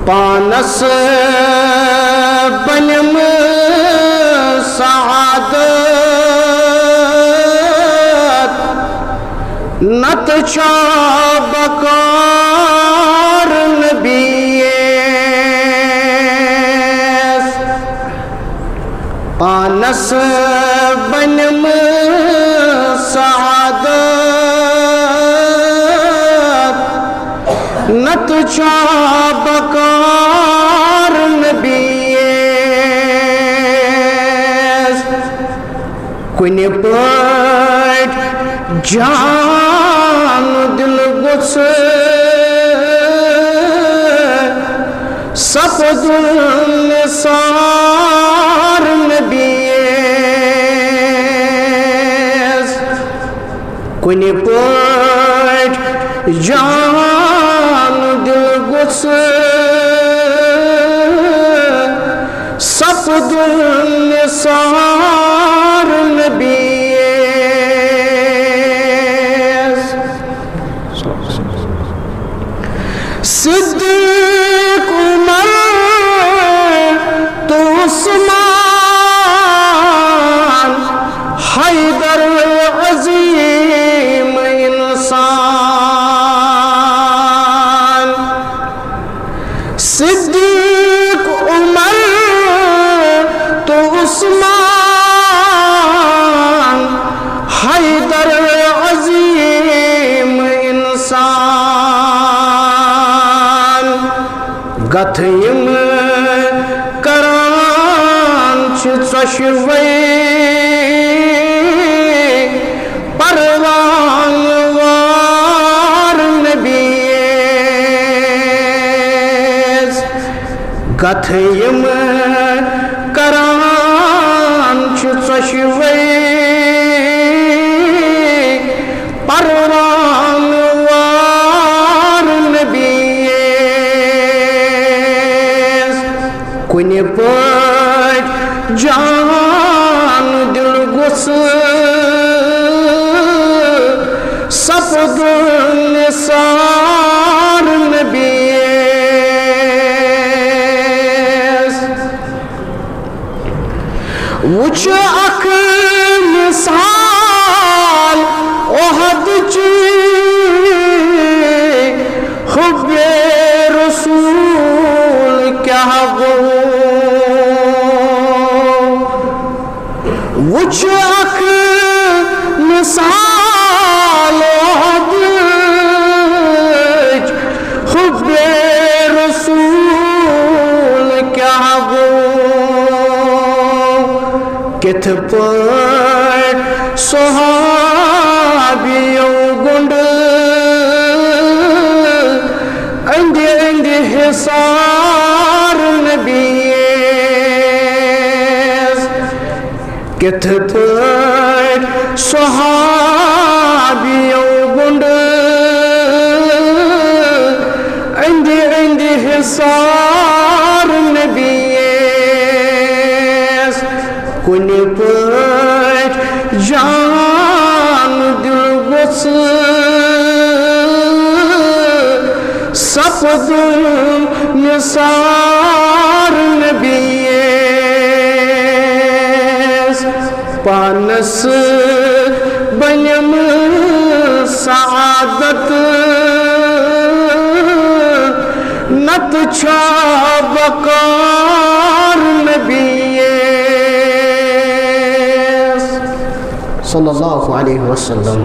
پانس بنم سعادت نت چھا بکار نبیس پانس بنم سعادت نت چھا بکار نبیس کنی پٹ جان دل گس سپد النثار نبیس کنی پٹ جان دل گس سپد النثار نبیس صدیق عمر تو عثمان حیدر عظیم انسان صدیق عمر تو عثمان حیدر عظیم انسان گتھیم کران چھ ژۄشوَے پروان وار نبیس گتھیم کران چھ ژۄشوَے پروان وار نبیس کنی پٹ جان دل گس سپد النثار نبیس وچھ اک مثال احد چی حب رسول کیا گو وچھ اک مثال احد حب رسول کیا گو کتھ پٹ صحابیوں گنڈ اندھی اندھی حصار نبیس کتھ پٹ صحابیوں گنڈ اندھی اندھی حصار نبیس کنی پٹ جان دل گس سپد النثار نبیس پانس بنم سعادت نت چھا بکار نبیس صلی اللہ علیہ وسلم.